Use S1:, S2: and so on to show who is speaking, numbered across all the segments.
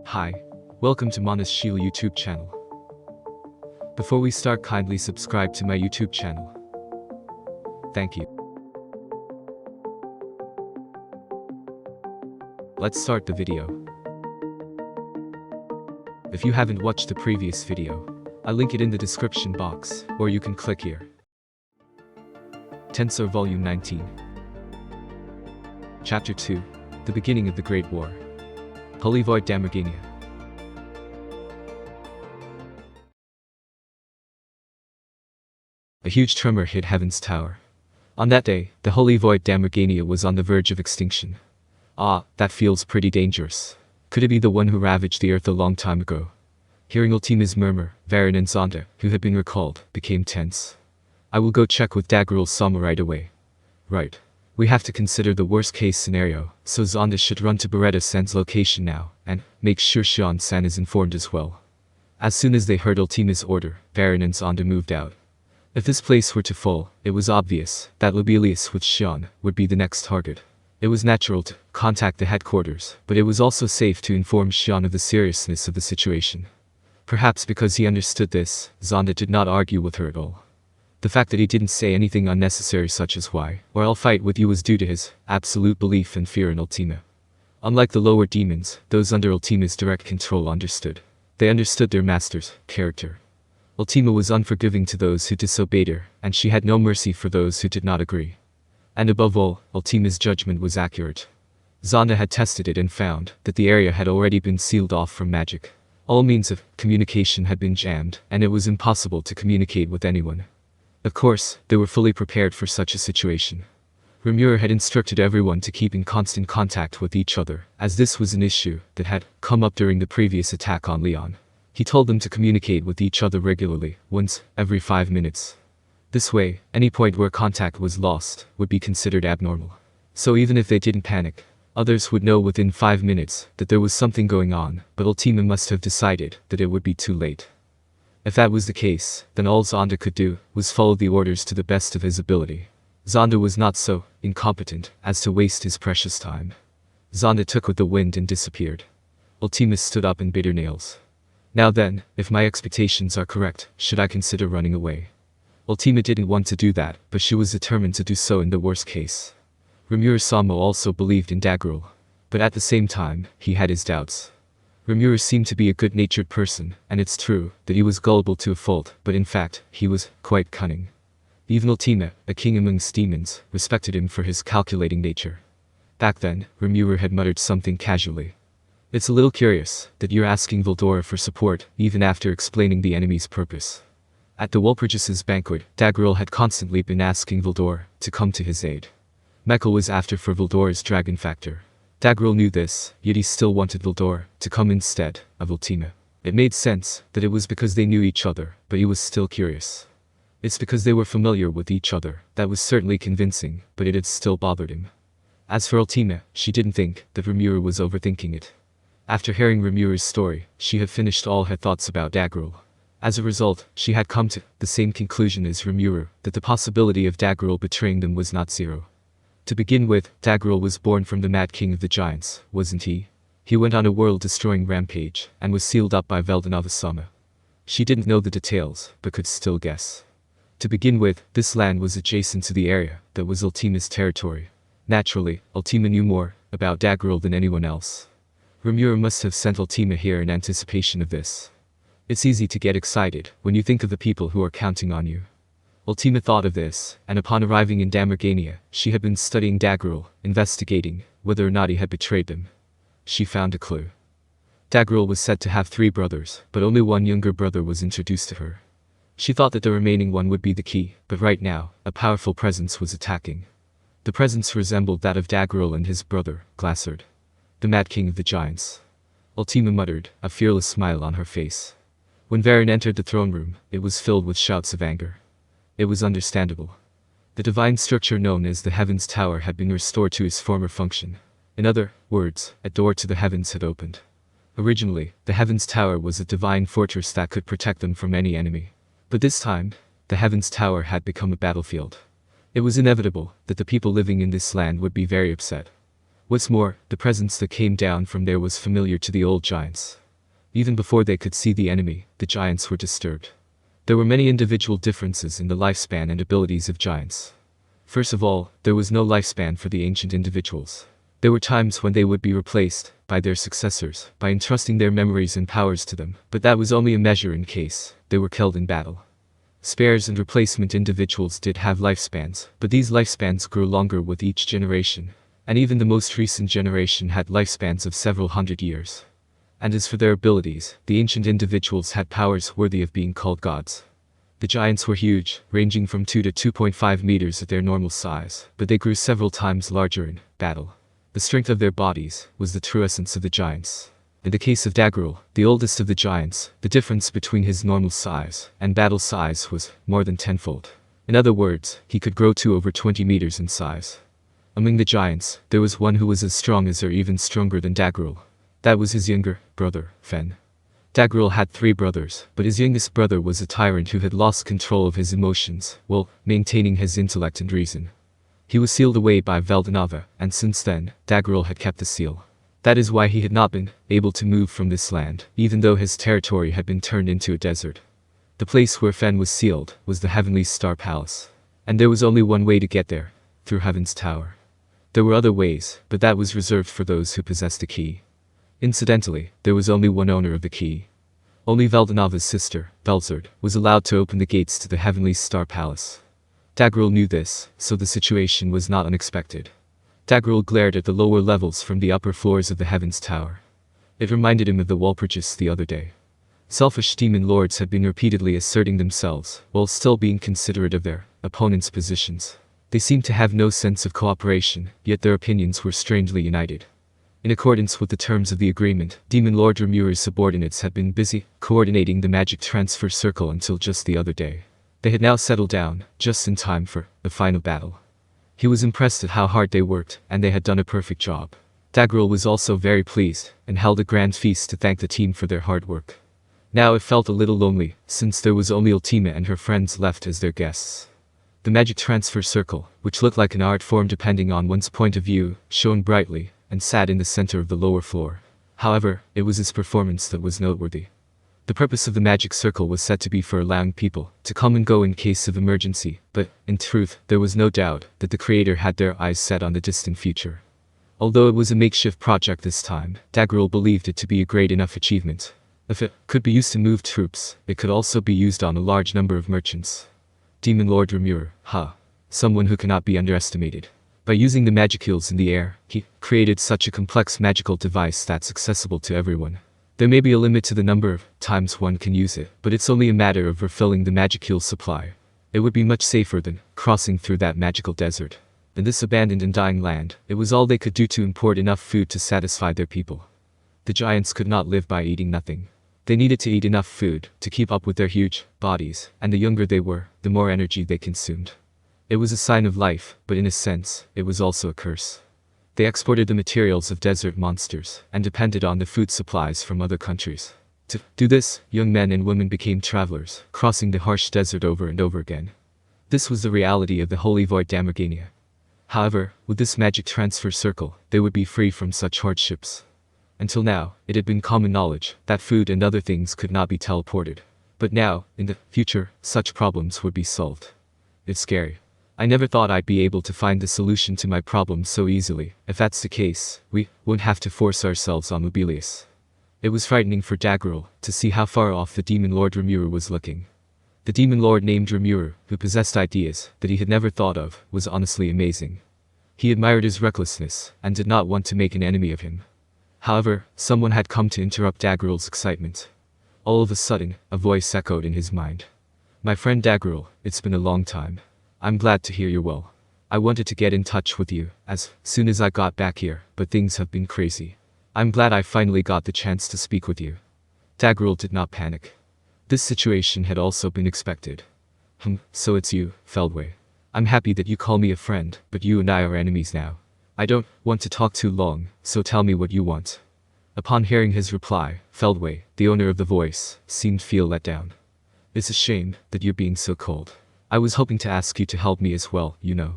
S1: Hi, welcome to Manas Shil YouTube channel. Before we start, kindly subscribe to my YouTube channel. Thank you. Let's start the video. If you haven't watched the previous video, I'll link it in the description box, or you can click here. Tensura Volume 19. Chapter 2. The Beginning of the Great War. Holy Void Damargania. A huge tremor hit Heaven's Tower. On that day, the Holy Void Damargania was on the verge of extinction. Ah, that feels pretty dangerous. Could it be the one who ravaged the earth a long time ago? Hearing Ultima's murmur, Varen and Zonda, who had been recalled, became tense. I will go check with Daggerul Sama right away. Right. We have to consider the worst case scenario, so Zonda should run to Beretta-san's location now, and make sure Xian-san is informed as well. As soon as they heard Ultima's order, Varen and Zonda moved out. If this place were to fall, it was obvious that Lobelia with Xian would be the next target. It was natural to contact the headquarters, but it was also safe to inform Xian of the seriousness of the situation. Perhaps because he understood this, Zonda did not argue with her at all. The fact that he didn't say anything unnecessary such as why, or I'll fight with you was due to his absolute belief and fear in Ultima. Unlike the lower demons, those under Ultima's direct control understood. They understood their master's character. Ultima was unforgiving to those who disobeyed her, and she had no mercy for those who did not agree. And above all, Ultima's judgment was accurate. Zonda had tested it and found that the area had already been sealed off from magic. All means of communication had been jammed, and it was impossible to communicate with anyone. Of course, they were fully prepared for such a situation. Rimura had instructed everyone to keep in constant contact with each other, as this was an issue that had come up during the previous attack on Leon. He told them to communicate with each other regularly, once every 5 minutes. This way, any point where contact was lost would be considered abnormal. So even if they didn't panic, others would know within 5 minutes that there was something going on, but Ultima must have decided that it would be too late. If that was the case, then all Zonda could do was follow the orders to the best of his ability. Zonda was not so incompetent as to waste his precious time. Zonda took with the wind and disappeared. Ultima stood up and bit her nails. Now then, if my expectations are correct, should I consider running away? Ultima didn't want to do that, but she was determined to do so in the worst case. Rimura-sama also believed in Daggerul, but at the same time, he had his doubts. Rimura seemed to be a good-natured person, and it's true that he was gullible to a fault, but in fact, he was quite cunning. Even Ultima, a king amongst demons, respected him for his calculating nature. Back then, Rimura had muttered something casually. It's a little curious that you're asking Vildora for support, even after explaining the enemy's purpose. At the Walpurgis's banquet, Daggerul had constantly been asking Vildor to come to his aid. Mekl was after for Vildora's dragon factor. Daggerul knew this, yet he still wanted Vildor to come instead of Ultima. It made sense that it was because they knew each other, but he was still curious. It's because they were familiar with each other, that was certainly convincing, but it had still bothered him. As for Ultima, she didn't think that Rimura was overthinking it. After hearing Rimura's story, she had finished all her thoughts about Daggerul. As a result, she had come to the same conclusion as Rimura, that the possibility of Daggerul betraying them was not zero. To begin with, Daggerul was born from the Mad King of the Giants, wasn't he? He went on a world-destroying rampage, and was sealed up by Veldanava-sama. She didn't know the details, but could still guess. To begin with, this land was adjacent to the area that was Ultima's territory. Naturally, Ultima knew more about Daggerul than anyone else. Rimura must have sent Ultima here in anticipation of this. It's easy to get excited when you think of the people who are counting on you. Ultima thought of this, and upon arriving in Damargania, she had been studying Daggerul, investigating whether or not he had betrayed them. She found a clue. Daggerul was said to have 3 brothers, but only one younger brother was introduced to her. She thought that the remaining one would be the key, but right now, a powerful presence was attacking. The presence resembled that of Daggerul and his brother, Glassard, the Mad King of the Giants. Ultima muttered, a fearless smile on her face. When Varen entered the throne room, it was filled with shouts of anger. It was understandable. The divine structure known as the Heaven's Tower had been restored to its former function. In other words, a door to the heavens had opened. Originally, the Heaven's Tower was a divine fortress that could protect them from any enemy. But this time, the Heaven's Tower had become a battlefield. It was inevitable that the people living in this land would be very upset. What's more, the presence that came down from there was familiar to the old giants. Even before they could see the enemy, the giants were disturbed. There were many individual differences in the lifespan and abilities of giants. First of all, there was no lifespan for the ancient individuals. There were times when they would be replaced by their successors, by entrusting their memories and powers to them, but that was only a measure in case they were killed in battle. Spares and replacement individuals did have lifespans, but these lifespans grew longer with each generation, and even the most recent generation had lifespans of several hundred years. And as for their abilities, the ancient individuals had powers worthy of being called gods. The giants were huge, ranging from 2 to 2.5 meters at their normal size, but they grew several times larger in battle. The strength of their bodies was the true essence of the giants. In the case of Dagrul, the oldest of the giants, the difference between his normal size and battle size was more than tenfold. In other words, he could grow to over 20 meters in size. Among the giants, there was one who was as strong as or even stronger than Dagrul. That was his younger brother, Fen. Dagrul had 3 brothers, but his youngest brother was a tyrant who had lost control of his emotions, while maintaining his intellect and reason. He was sealed away by Veldanava, and since then, Dagrul had kept the seal. That is why he had not been able to move from this land, even though his territory had been turned into a desert. The place where Fen was sealed was the Heavenly Star Palace. And there was only one way to get there, through Heaven's Tower. There were other ways, but that was reserved for those who possessed the key. Incidentally, there was only one owner of the key. Only Veldanava's sister, Belzerd, was allowed to open the gates to the Heavenly Star Palace. Dagrul knew this, so the situation was not unexpected. Dagrul glared at the lower levels from the upper floors of the Heaven's Tower. It reminded him of the Walpurgis the other day. Selfish demon lords had been repeatedly asserting themselves, while still being considerate of their opponents' positions. They seemed to have no sense of cooperation, yet their opinions were strangely united. In accordance with the terms of the agreement, Demon Lord Remura's subordinates had been busy coordinating the magic transfer circle until just the other day. They had now settled down, just in time for the final battle. He was impressed at how hard they worked, and they had done a perfect job. Dagrul was also very pleased, and held a grand feast to thank the team for their hard work. Now it felt a little lonely, since there was only Ultima and her friends left as their guests. The magic transfer circle, which looked like an art form depending on one's point of view, shone brightly, and sat in the center of the lower floor. However, it was its performance that was noteworthy. The purpose of the magic circle was said to be for allowing people to come and go in case of emergency, but, in truth, there was no doubt that the creator had their eyes set on the distant future. Although it was a makeshift project this time, Dagrul believed it to be a great enough achievement. If it could be used to move troops, it could also be used on a large number of merchants. Demon Lord Remura, someone who cannot be underestimated. By using the magicules in the air, he created such a complex magical device that's accessible to everyone. There may be a limit to the number of times one can use it, but it's only a matter of refilling the magicule supply. It would be much safer than crossing through that magical desert. In this abandoned and dying land, it was all they could do to import enough food to satisfy their people. The giants could not live by eating nothing. They needed to eat enough food to keep up with their huge bodies, and the younger they were, the more energy they consumed. It was a sign of life, but in a sense, it was also a curse. They exported the materials of desert monsters, and depended on the food supplies from other countries. To do this, young men and women became travelers, crossing the harsh desert over and over again. This was the reality of the holy void Damargania. However, with this magic transfer circle, they would be free from such hardships. Until now, it had been common knowledge that food and other things could not be teleported. But now, in the future, such problems would be solved. It's scary. I never thought I'd be able to find the solution to my problem so easily. If that's the case, we wouldn't have to force ourselves on Mobilius. It was frightening for Dagrul to see how far off the Demon Lord Remura was looking. The Demon Lord named Remura, who possessed ideas that he had never thought of, was honestly amazing. He admired his recklessness, and did not want to make an enemy of him. However, someone had come to interrupt Dagrul's excitement. All of a sudden, a voice echoed in his mind. "My friend Dagrul, it's been a long time. I'm glad to hear you're well. I wanted to get in touch with you as soon as I got back here, but things have been crazy. I'm glad I finally got the chance to speak with you." Dagrul did not panic. This situation had also been expected. So it's you, Feldway. I'm happy that you call me a friend, but you and I are enemies now. I don't want to talk too long, so tell me what you want. Upon hearing his reply, Feldway, the owner of the voice, seemed to feel let down. It's a shame that you're being so cold. I was hoping to ask you to help me as well, you know.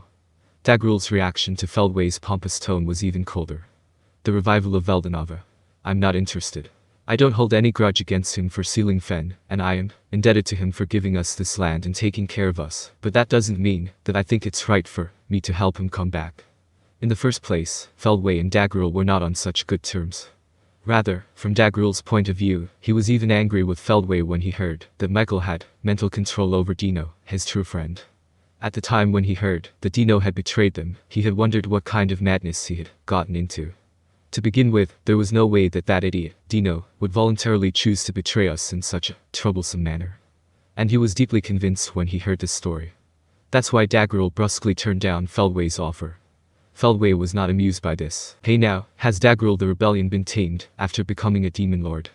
S1: Dagrul's reaction to Feldway's pompous tone was even colder. The revival of Veldanava. I'm not interested. I don't hold any grudge against him for sealing Fen, and I am indebted to him for giving us this land and taking care of us, but that doesn't mean that I think it's right for me to help him come back. In the first place, Feldway and Dagrul were not on such good terms. Rather, from Dagrul's point of view, he was even angry with Feldway when he heard that Michael had mental control over Dino, his true friend. At the time when he heard that Dino had betrayed them, he had wondered what kind of madness he had gotten into. To begin with, there was no way that that idiot, Dino, would voluntarily choose to betray us in such a troublesome manner. And he was deeply convinced when he heard this story. That's why Dagrul brusquely turned down Feldway's offer. Feldway was not amused by this. Hey now, has Dagrul the rebellion been tamed after becoming a demon lord?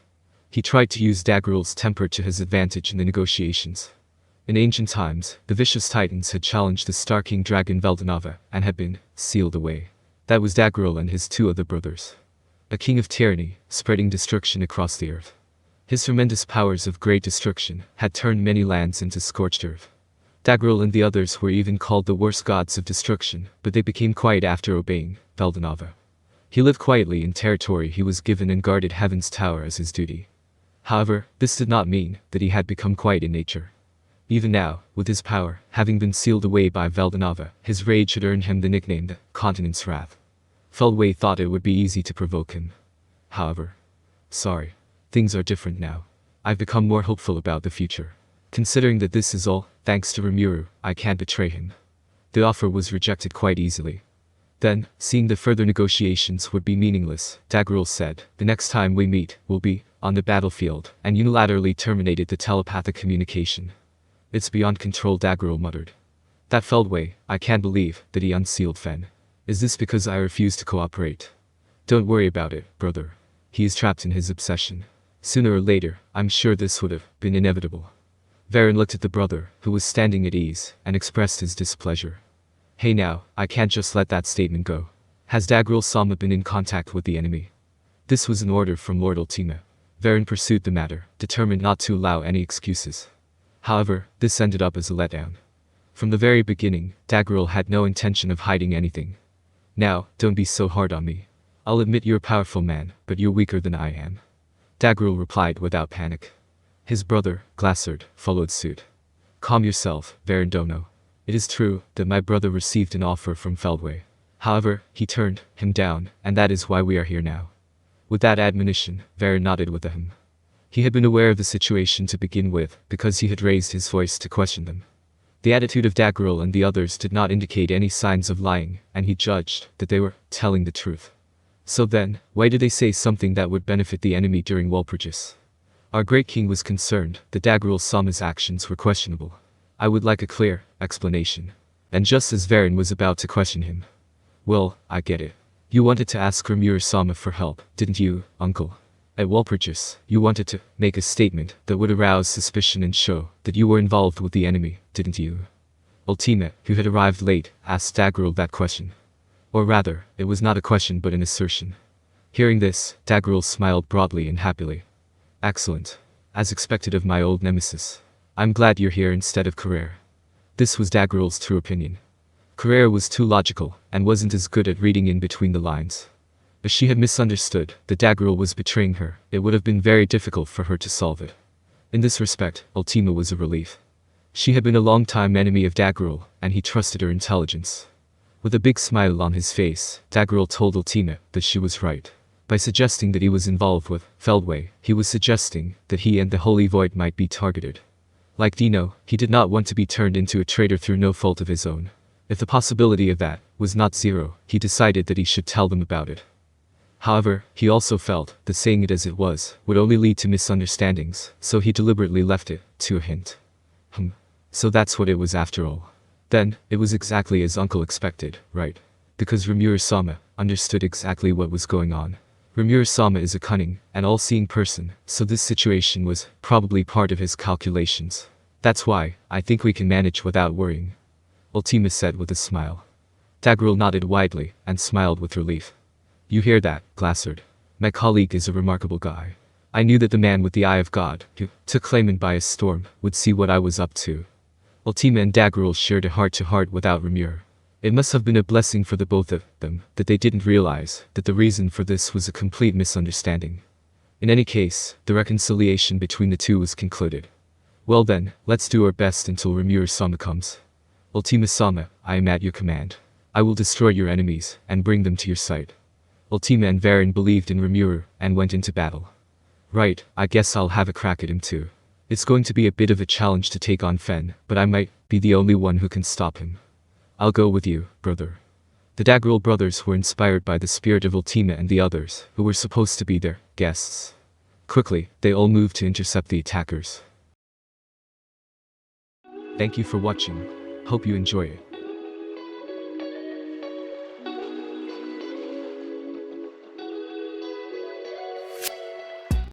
S1: He tried to use Dagrul's temper to his advantage in the negotiations. In ancient times, the vicious titans had challenged the Star King Dragon Veldanava and had been sealed away. That was Dagrul and his two other brothers. A king of tyranny, spreading destruction across the earth. His tremendous powers of great destruction had turned many lands into scorched earth. Dagrul and the others were even called the worst gods of destruction, but they became quiet after obeying Veldanava. He lived quietly in territory he was given and guarded Heaven's Tower as his duty. However, this did not mean that he had become quiet in nature. Even now, with his power having been sealed away by Veldanava, his rage had earned him the nickname the Continent's Wrath. Feldway thought it would be easy to provoke him. However, sorry, things are different now. I've become more hopeful about the future. Considering that this is all thanks to Rimuru, I can't betray him. The offer was rejected quite easily. Then, seeing the further negotiations would be meaningless, Dagrul said, the next time we meet will be on the battlefield, and unilaterally terminated the telepathic communication. It's beyond control, Dagrul muttered. That Feldway, I can't believe that he unsealed Fen. Is this because I refuse to cooperate? Don't worry about it, brother. He is trapped in his obsession. Sooner or later, I'm sure this would have been inevitable. Varen looked at the brother, who was standing at ease, and expressed his displeasure. Hey now, I can't just let that statement go. Has Dagrul Sama been in contact with the enemy? This was an order from Lord Ultima. Varen pursued the matter, determined not to allow any excuses. However, this ended up as a letdown. From the very beginning, Dagrul had no intention of hiding anything. Now, don't be so hard on me. I'll admit you're a powerful man, but you're weaker than I am. Dagrul replied without panic. His brother, Glassard, followed suit. Calm yourself, Varandono. It is true that my brother received an offer from Feldway. However, he turned him down, and that is why we are here now. With that admonition, Varen nodded with a hum. He had been aware of the situation to begin with, because he had raised his voice to question them. The attitude of Dagrul and the others did not indicate any signs of lying, and he judged that they were telling the truth. So then, why did they say something that would benefit the enemy during Walpurgis? Our great king was concerned that Dagrul Sama's actions were questionable. I would like a clear explanation. And just as Varen was about to question him. Well, I get it. You wanted to ask Rimuru Sama for help, didn't you, uncle? At Walpurgis, you wanted to make a statement that would arouse suspicion and show that you were involved with the enemy, didn't you? Ultima, who had arrived late, asked Dagrul that question. Or rather, it was not a question but an assertion. Hearing this, Dagrul smiled broadly and happily. Excellent. As expected of my old nemesis. I'm glad you're here instead of Carrere. This was Dagrul's true opinion. Carrere was too logical, and wasn't as good at reading in between the lines. If she had misunderstood that Dagrul was betraying her, it would have been very difficult for her to solve it. In this respect, Ultima was a relief. She had been a long-time enemy of Dagrul, and he trusted her intelligence. With a big smile on his face, Dagrul told Ultima that she was right. By suggesting that he was involved with Feldway, he was suggesting that he and the Holy Void might be targeted. Like Dino, he did not want to be turned into a traitor through no fault of his own. If the possibility of that was not zero, he decided that he should tell them about it. However, he also felt that saying it as it was would only lead to misunderstandings, so he deliberately left it to a hint. So that's what it was after all. Then, it was exactly as Uncle expected, right? Because Rimuru Sama understood exactly what was going on. Rimuru Sama is a cunning and all-seeing person, so this situation was probably part of his calculations. That's why, I think we can manage without worrying. Ultima said with a smile. Dagrul nodded widely and smiled with relief. You hear that, Glassard? My colleague is a remarkable guy. I knew that the man with the eye of God, who took Clayman by a storm, would see what I was up to. Ultima and Dagrul shared a heart-to-heart without Rimuru. It must have been a blessing for the both of them that they didn't realize that the reason for this was a complete misunderstanding. In any case, the reconciliation between the two was concluded. Well then, let's do our best until Rimuru-sama comes. Ultima-sama, I am at your command. I will destroy your enemies and bring them to your sight. Ultima and Varen believed in Rimuru and went into battle. Right, I guess I'll have a crack at him too. It's going to be a bit of a challenge to take on Fen, but I might be the only one who can stop him. I'll go with you, brother. The Daggerl brothers were inspired by the spirit of Ultima and the others, who were supposed to be their guests. Quickly, they all moved to intercept the attackers. Thank you for watching. Hope you enjoy it.